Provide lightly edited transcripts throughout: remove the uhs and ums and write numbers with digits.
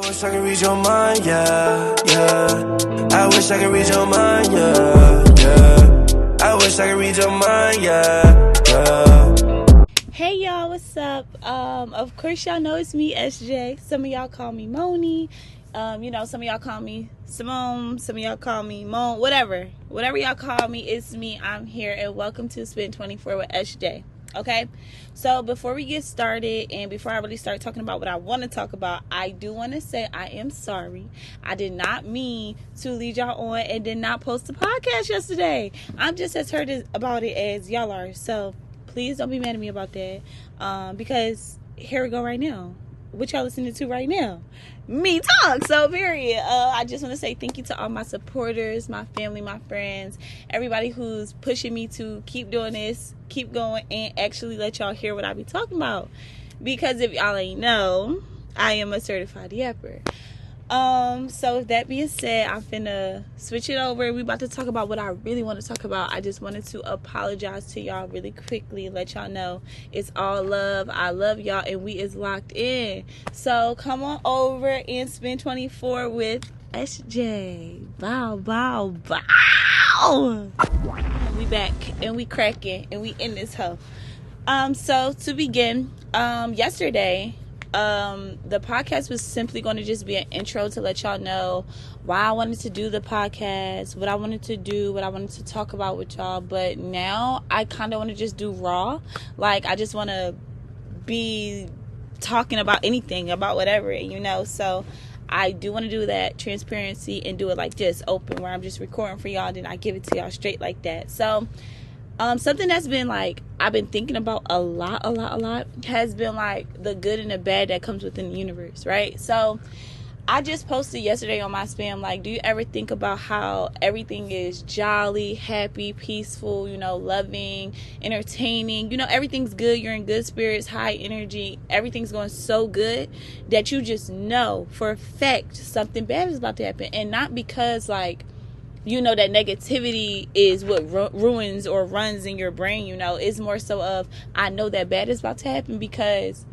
wish I could read your mind, yeah, yeah. I wish I could read your mind, yeah, yeah. I wish I could read your mind, yeah, yeah. Hey y'all, what's up? Of course y'all know it's me, SJ. Some of y'all call me Moni. Some of y'all call me Simone. Some of y'all call me Mon. Whatever y'all call me, it's me. I'm here, and welcome to Spin 24 with SJ. Okay, so before we get started and before I really start talking about what I want to talk about, I do want to say I am sorry. I did not mean to lead y'all on and did not post the podcast yesterday. I'm just as hurt about it as y'all are. So please don't be mad at me about that, because here we go right now. What y'all listening to right now? Me talk. So period. I just want to say thank you to all my supporters, my family, my friends, everybody who's pushing me to keep doing this, keep going, and actually let y'all hear what I be talking about. Because if y'all ain't know, I am a certified yapper. So with that being said, I'm finna switch it over. We about to talk about what I really want to talk about. I just wanted to apologize to y'all really quickly, let y'all know it's all love. I love y'all, and we is locked in. So come on over and Spin 24 with SJ. Bow, bow, bow. We back and we cracking and we in this hoe. So to begin, yesterday, the podcast was simply going to just be an intro to let y'all know why I wanted to do the podcast, what I wanted to do, what I wanted to talk about with y'all. But now I kind of want to just do raw. Like, I just want to be talking about anything, about whatever, so I do want to do that transparency and do it like this, open, where I'm just recording for y'all, then I give it to y'all straight like that. So something that's been like I've been thinking about a lot has been like the good and the bad that comes within the universe, right? So I just posted yesterday on my spam, like, do you ever think about how everything is jolly, happy, peaceful, loving, entertaining, everything's good, you're in good spirits, high energy, everything's going so good that you just know for a fact something bad is about to happen. And not because like that negativity is what ruins or runs in your brain, it's more so of, I know that bad is about to happen because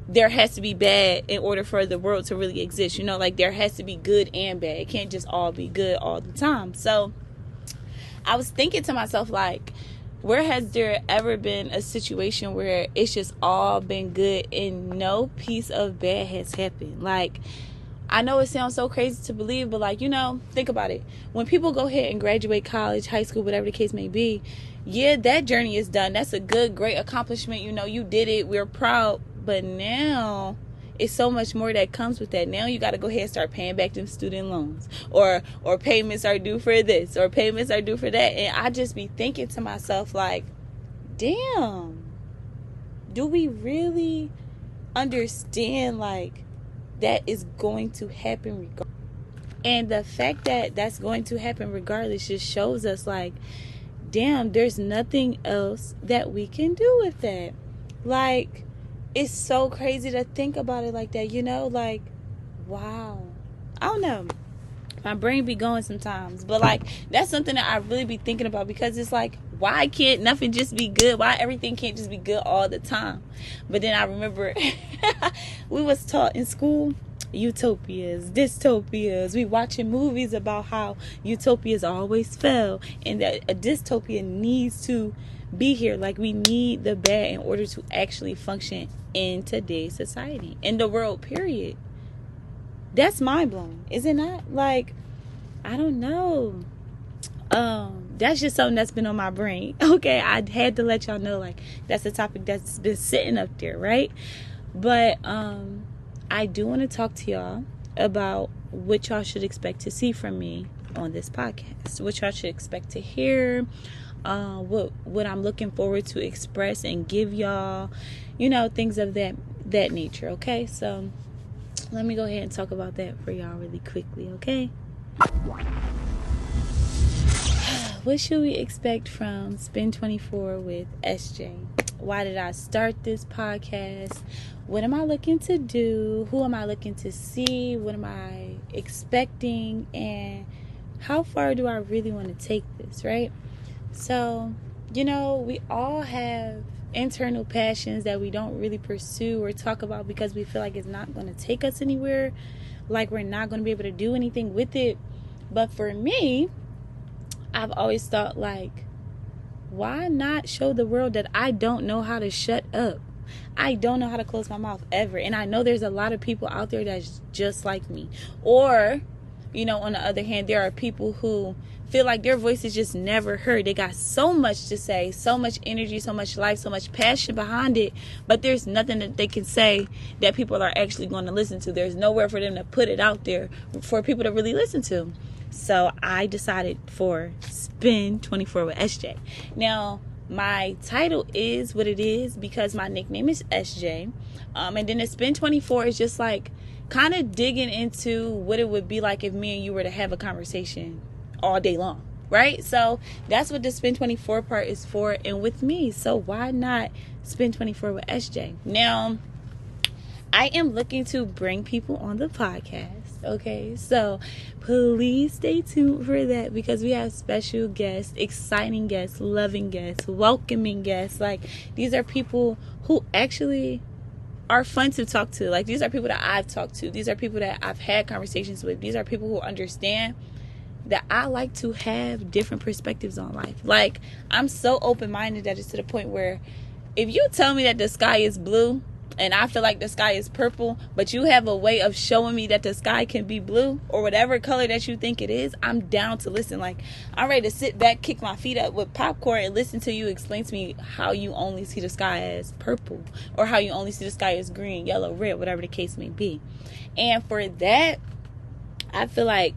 there has to be bad in order for the world to really exist, like there has to be good and bad. It can't just all be good all the time. So I was thinking to myself, like, where has there ever been a situation where it's just all been good and no piece of bad has happened? Like, I know it sounds so crazy to believe, but like, think about it. When people go ahead and graduate college, high school, whatever the case may be, yeah, that journey is done. That's a good, great accomplishment. You did it. We're proud. But now it's so much more that comes with that. Now you got to go ahead and start paying back them student loans, or payments are due for this, or payments are due for that. And I just be thinking to myself, like, damn, do we really understand, like, that is going to happen regardless? And the fact that that's going to happen regardless just shows us, like, damn, there's nothing else that we can do with that. Like, it's so crazy to think about it like that, like, wow. I don't know, my brain be going sometimes, but like, that's something that I really be thinking about, because it's like, why can't nothing just be good? Why everything can't just be good all the time? But then I remember we was taught in school, utopias, dystopias. We watching movies about how utopias always fail, and that a dystopia needs to be here. Like, we need the bad in order to actually function in today's society, in the world, period. That's mind-blowing, is it not? Like, I don't know. That's just something that's been on my brain. Okay, I had to let y'all know, like, that's a topic that's been sitting up there, right? But I do want to talk to y'all about what y'all should expect to see from me on this podcast, what y'all should expect to hear, what I'm looking forward to express and give y'all, things of that nature. Okay, so let me go ahead and talk about that for y'all really quickly. Okay, what should we expect from Spin 24 with SJ? Why did I start this podcast? What am I looking to do? Who am I looking to see? What am I expecting? And how far do I really want to take this, right? So, we all have internal passions that we don't really pursue or talk about because we feel like it's not going to take us anywhere. like we're not going to be able to do anything with it. But for me, I've always thought, like, why not show the world that I don't know how to shut up? I don't know how to close my mouth ever. And I know there's a lot of people out there that's just like me. Or, you know, on the other hand, there are people who feel like their voice is just never heard. They got so much to say, so much energy, so much life, so much passion behind it, but there's nothing that they can say that people are actually going to listen to. There's nowhere for them to put it out there for people to really listen to. So I decided for Spin 24 with SJ. Now, my title is what it is because my nickname is SJ. And then the Spin 24 is just like kind of digging into what it would be like if me and you were to have a conversation all day long, right? So that's what the Spin 24 part is for, and with me. So why not Spin 24 with SJ? Now, I am looking to bring people on the podcast. Okay, so please stay tuned for that because we have special guests, exciting guests, loving guests, welcoming guests. Like, these are people who actually are fun to talk to. Like, these are people that I've talked to. These are people that I've had conversations with. These are people who understand that I like to have different perspectives on life. Like, I'm so open-minded that it's to the point where if you tell me that the sky is blue and I feel like the sky is purple, but you have a way of showing me that the sky can be blue or whatever color that you think it is, I'm down to listen. Like, I'm ready to sit back, kick my feet up with popcorn and listen to you explain to me how you only see the sky as purple or how you only see the sky as green, yellow, red, whatever the case may be. And for that, I feel like,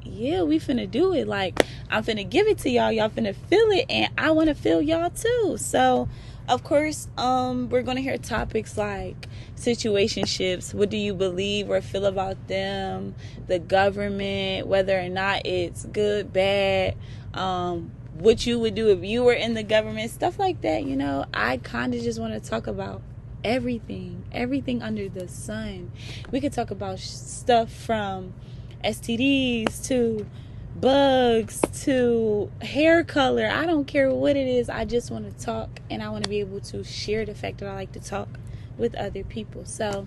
yeah, we finna do it. Like, I'm finna give it to y'all. Y'all finna feel it, and I want to feel y'all too. So, of course, we're gonna hear topics like situationships. What do you believe or feel about them? The government, whether or not it's good, bad. What you would do if you were in the government, stuff like that. You know, I kind of just want to talk about everything under the sun. We could talk about stuff from STDs to bugs to hair color. I don't care what it is. I just want to talk, and I want to be able to share the fact that I like to talk with other people. So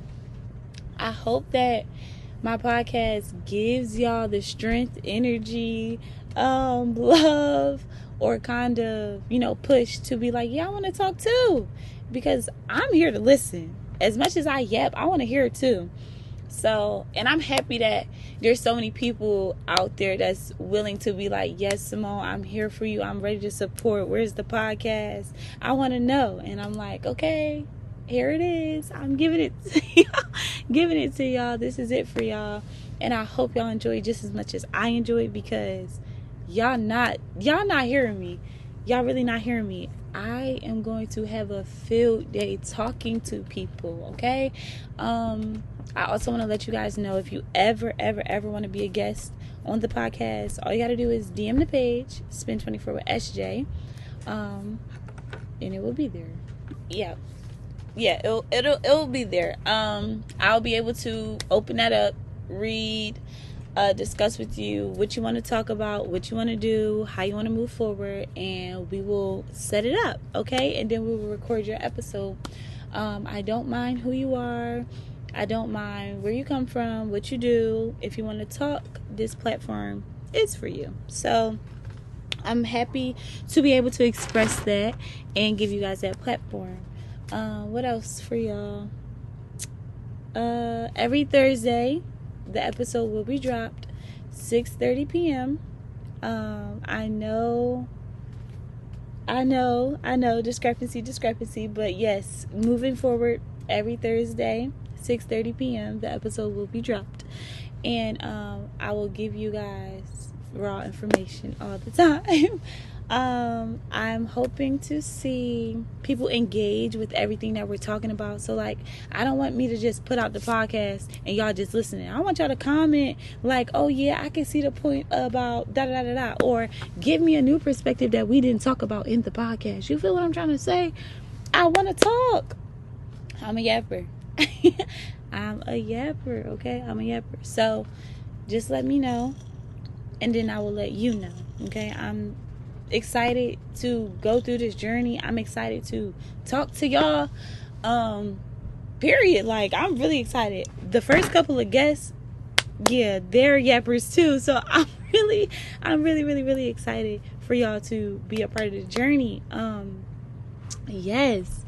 I hope that my podcast gives y'all the strength, energy, love, or kind of, you know, push to be like, yeah, I want to talk too, because I'm here to listen. As much as I yap, I want to hear it too. So, and I'm happy that there's so many people out there that's willing to be like, yes, Simone, I'm here for you. I'm ready to support. Where's the podcast? I want to know. And I'm like, okay, here it is. I'm giving it to y'all. Giving it to y'all. This is it for y'all. And I hope y'all enjoy it just as much as I enjoy it, because y'all not hearing me. Y'all really not hearing me. I am going to have a field day talking to people, okay? I also want to let you guys know, if you ever want to be a guest on the podcast, all you got to do is DM the page, Spin 24 with SJ, and it will be there. Yeah, it'll be there. I'll be able to open that up, read, discuss with you what you want to talk about, what you want to do, how you want to move forward, and we will set it up, okay? And then we will record your episode. I don't mind who you are. I don't mind where you come from, what you do. If you want to talk, this platform is for you. So I'm happy to be able to express that and give you guys that platform. What else for y'all? Every Thursday, the episode will be dropped 6:30 p.m. I know discrepancy, but yes, moving forward, every Thursday 6:30 p.m. the episode will be dropped, and I will give you guys raw information all the time. I'm hoping to see people engage with everything that we're talking about. So, like, I don't want me to just put out the podcast and y'all just listening. I want y'all to comment like, oh yeah, I can see the point about da da da da, or give me a new perspective that we didn't talk about in the podcast. You feel what I'm trying to say? I want to talk. I'm a yapper. I'm a yapper, okay? I'm a yapper. So just let me know, and then I will let you know, okay? I'm excited to go through this journey. I'm excited to talk to y'all. Period. Like, I'm really excited. The first couple of guests yeah, they're yappers too. So I'm really, really excited for y'all to be a part of the journey. Yes.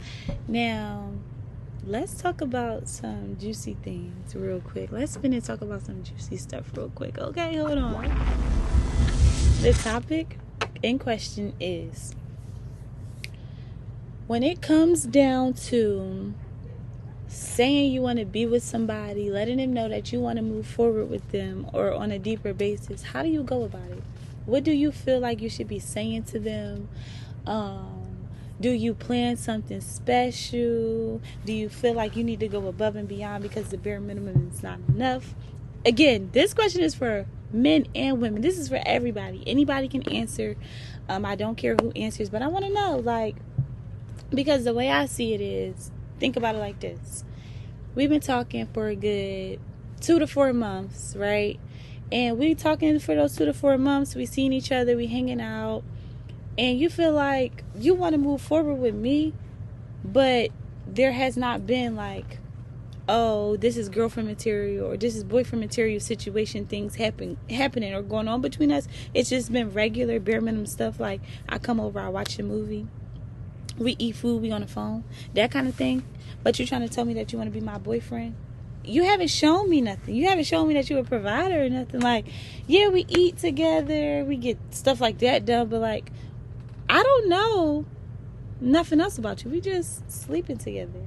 Now, let's talk about some juicy things real quick. Let's spin and talk about some juicy stuff real quick. Okay, hold on. The topic in question is, when it comes down to saying you want to be with somebody, letting them know that you want to move forward with them or on a deeper basis, how do you go about it? What do you feel like you should be saying to them? Do you plan something special? Do you feel like you need to go above and beyond because the bare minimum is not enough? Again, this question is for men and women. This is for everybody. Anybody can answer. I don't care who answers, but I want to know, like, because the way I see it is, think about it like this. We've been talking for a good 2 to 4 months, right? And we talking for those 2 to 4 months. We seen each other. We hanging out. And you feel like you want to move forward with me, but there has not been like, oh, this is girlfriend material or this is boyfriend material situation, things happening or going on between us. It's just been regular, bare minimum stuff. Like, I come over, I watch a movie, we eat food, we on the phone, that kind of thing. But you're trying to tell me that you want to be my boyfriend? You haven't shown me nothing. You haven't shown me that you're a provider or nothing. Like, yeah, we eat together, we get stuff like that done, but like, I don't know nothing else about you. We just sleeping together.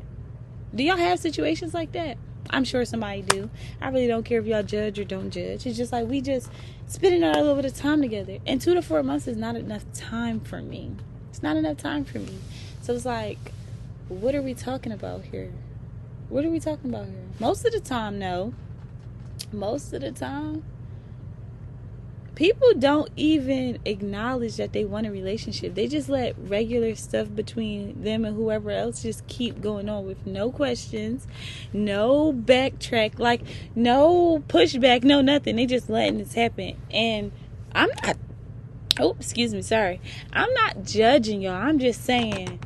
Do y'all have situations like that? I'm sure somebody do. I really don't care if y'all judge or don't judge. It's just like we just spending all over the time together. And 2 to 4 months is not enough time for me. It's not enough time for me. So it's like, what are we talking about here? What are we talking about here? Most of the time, no. Most of the time, people don't even acknowledge that they want a relationship. They just let regular stuff between them and whoever else just keep going on with no questions, no backtrack, like no pushback, no nothing. They just letting this happen. And I'm not, I'm not judging y'all. I'm just saying,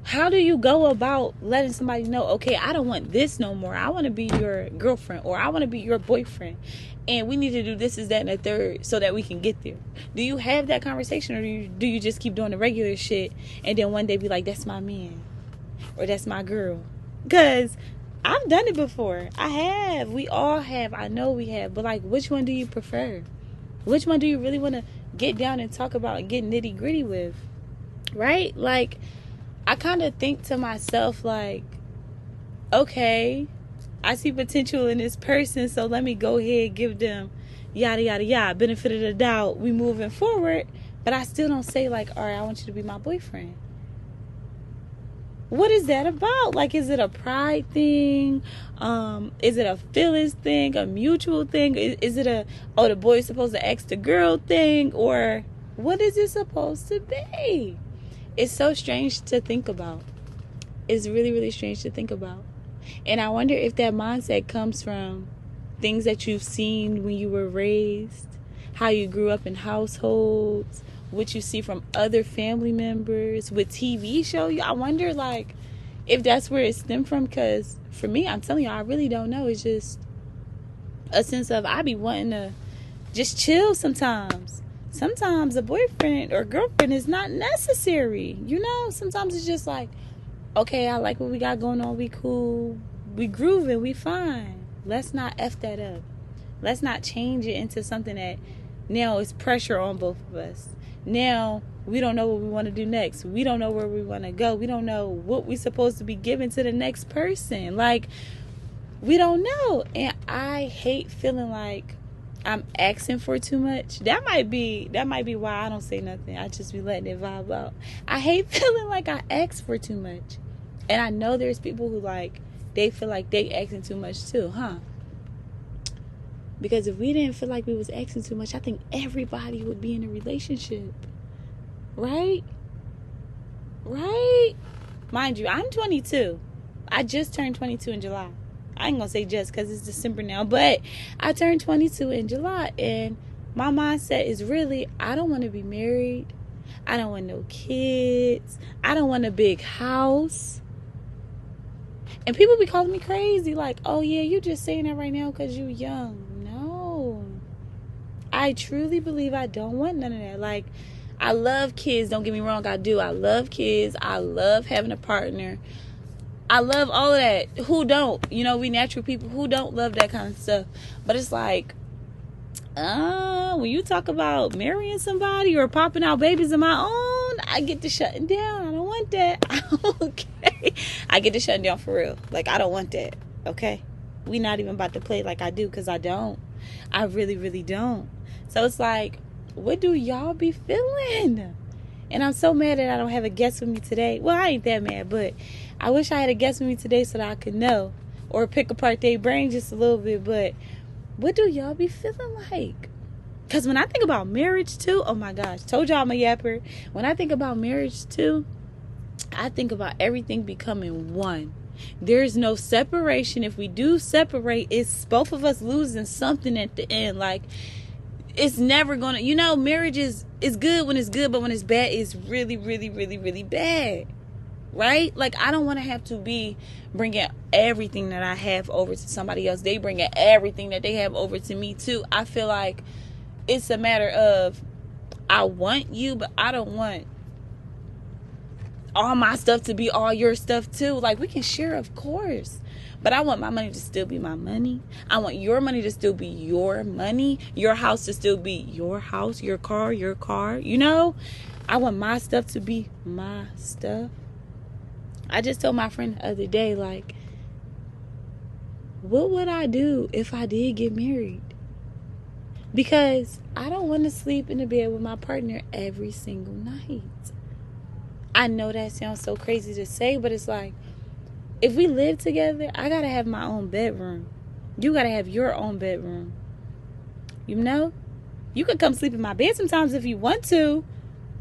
how do you go about letting somebody know, okay, I don't want this no more. I want to be your girlfriend, or I want to be your boyfriend. And we need to do this, that, and the third so that we can get there. Do you have that conversation, or do you just keep doing the regular shit and then one day be like, that's my man or that's my girl? Because I've done it before. I have. We all have. I know we have. But like, which one do you prefer? Which one do you really want to get down and talk about and get nitty gritty with? Right? Like, I kind of think to myself, like, okay, I see potential in this person, so let me go ahead, give them yada, yada, yada, benefit of the doubt. We moving forward, but I still don't say, like, all right, I want you to be my boyfriend. What is that about? Like, is it a pride thing? Is it a feelings thing, a mutual thing? Is it a, oh, the boy's supposed to ask the girl thing? Or what is it supposed to be? It's so strange to think about. It's really, really strange to think about. And I wonder if that mindset comes from things that you've seen when you were raised, how you grew up in households, what you see from other family members, with TV shows. I wonder, like, if that's where it stemmed from. Because for me, I'm telling you, I really don't know. It's just a sense of, I be wanting to just chill sometimes. Sometimes a boyfriend or girlfriend is not necessary. You know, sometimes it's just like, okay, I like what we got going on. We cool. We grooving. We fine. Let's not F that up. Let's not change it into something that now is pressure on both of us. Now we don't know what we want to do next. We don't know where we want to go. We don't know what we're supposed to be giving to the next person. Like, we don't know. And I hate feeling like I'm asking for too much. That might be why I don't say nothing. I just be letting it vibe out. I hate feeling like I ask for too much. And I know there's people who, like, they feel like they asking too much too, huh? Because if we didn't feel like we was asking too much, I think everybody would be in a relationship. Right? Right? Mind you, I'm 22. I just turned 22 in July. I ain't gonna say just because it's December now, but I turned 22 in July, and my mindset is really, I don't want to be married. I don't want no kids. I don't want a big house. And people be calling me crazy, like, oh yeah, you just saying that right now because you young. No. I truly believe I don't want none of that. Like, I love kids, don't get me wrong, I do. I love kids. I love having a partner. I love all of that. Who don't? You know, we natural people. Who don't love that kind of stuff? But it's like, when you talk about marrying somebody or popping out babies of my own, I get to shutting down. I don't want that. Okay. I get to shutting down for real. Like, I don't want that. Okay. We not even about to play like I do, because I don't. I really, really don't. So it's like, what do y'all be feeling? And I'm so mad that I don't have a guest with me today. Well, I ain't that mad, but I wish I had a guest with me today so that I could know or pick apart their brain just a little bit. But what do y'all be feeling like? Because when I think about marriage too, oh my gosh, told y'all I'm a yapper. When I think about marriage too, I think about everything becoming one. There's no separation. If we do separate, it's both of us losing something at the end. Like, it's never gonna, you know, marriage is good when it's good, but when it's bad, it's really, really, really, really bad. Right? Like, I don't want to have to be bringing everything that I have over to somebody else. They bringing everything that they have over to me too. I feel like it's a matter of, I want you, but I don't want all my stuff to be all your stuff too. Like, we can share, of course, but I want my money to still be my money. I want your money to still be your money. Your house to still be your house. Your car, you know? I want my stuff to be my stuff. I just told my friend the other day, like, what would I do if I did get married? Because I don't want to sleep in the bed with my partner every single night. I know that sounds so crazy to say, but it's like, if we live together, I got to have my own bedroom. You got to have your own bedroom. You know? You can come sleep in my bed sometimes if you want to.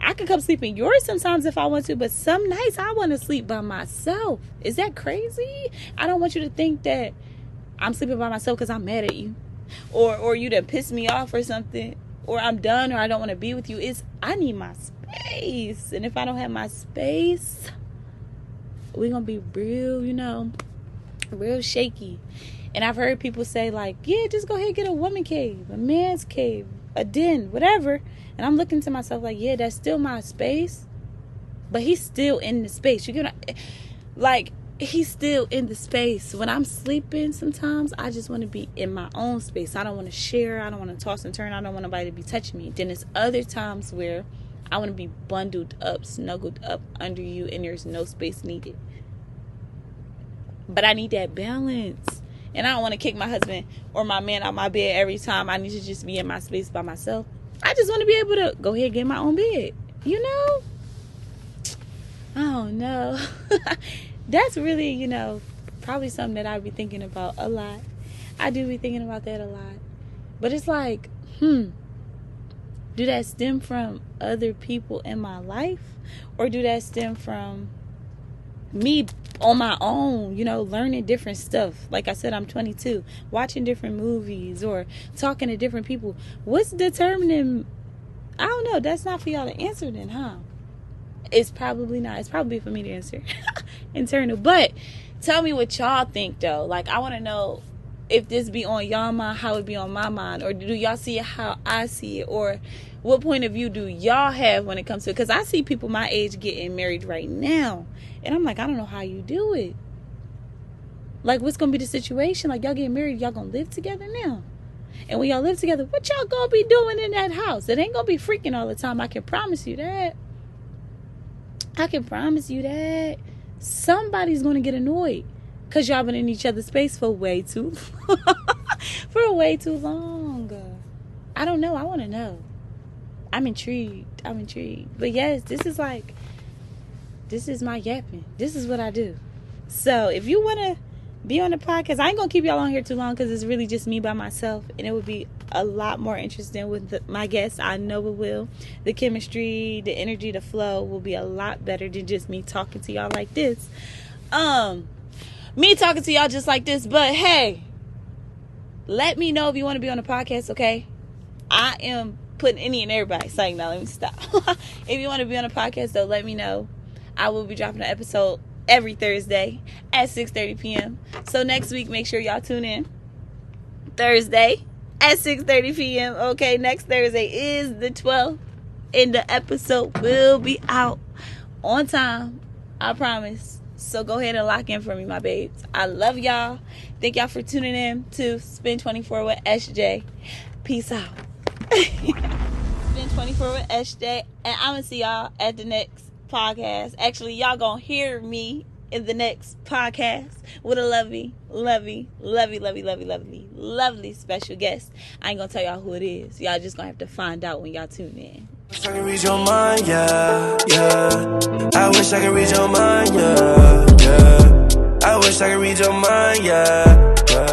I can come sleep in yours sometimes if I want to, but some nights I want to sleep by myself. Is that crazy? I don't want you to think that I'm sleeping by myself because I'm mad at you, or you done piss me off or something, or I'm done, or I don't want to be with you. I need my space, and if I don't have my space, we're gonna be real, you know, real shaky. And I've heard people say, like, yeah, just go ahead and get a woman cave, a man's cave, a den, whatever. And I'm looking to myself like, yeah, that's still my space, but he's still in the space. You get, like, he's still in the space. When I'm sleeping, sometimes I just want to be in my own space. I don't want to share. I don't want to toss and turn. I don't want nobody to be touching me. Then there's other times where I want to be bundled up, snuggled up under you, and there's no space needed. But I need that balance. And I don't want to kick my husband or my man out my bed every time. I need to just be in my space by myself. I just want to be able to go ahead and get my own bed. You know? I don't know. That's really, you know, probably something that I'd be thinking about a lot. I do be thinking about that a lot. But it's like, do that stem from other people in my life? Or do that stem from me on my own, you know, learning different stuff? Like I said, I'm 22, watching different movies or talking to different people. What's determining? I don't know. That's not for y'all to answer then, huh? It's probably not. It's probably for me to answer. Internal. But tell me what y'all think, though. Like, I want to know if this be on y'all mind, how it be on my mind, or do y'all see it how I see it, or what point of view do y'all have when it comes to it? Because I see people my age getting married right now, and I'm like, I don't know how you do it. Like, what's gonna be the situation? Like, y'all getting married, y'all gonna live together now, and when y'all live together, what y'all gonna be doing in that house? It ain't gonna be freaking all the time. I can promise you that. I can promise you that. Somebody's gonna get annoyed because y'all been in each other's space for way too long. I don't know. I want to know. I'm intrigued. But yes, this is my yapping. This is what I do. So if you want to be on the podcast, I ain't going to keep y'all on here too long because it's really just me by myself. And it would be a lot more interesting with my guests. I know it will. The chemistry, the energy, the flow will be a lot better than just me talking to y'all like this. Me talking to y'all just like this. But hey, let me know if you want to be on the podcast, okay? I am putting any and everybody saying, now let me stop. If you want to be on a podcast, though, let me know. I will be dropping an episode every Thursday at 6:30 p.m. So next week, make sure y'all tune in. Thursday at 6:30 p.m. Okay, next Thursday is the 12th. And the episode will be out on time. I promise. So go ahead and lock in for me, my babes. I love y'all. Thank y'all for tuning in to Spin 24 with SJ. Peace out. Spin 24 with SJ. And I'm going to see y'all at the next podcast. Actually, y'all going to hear me in the next podcast with a lovely special guest. I ain't going to tell y'all who it is. Y'all just going to have to find out when y'all tune in. I wish I could read your mind, yeah, yeah. I wish I could read your mind, yeah, yeah. I wish I could read your mind, yeah, yeah.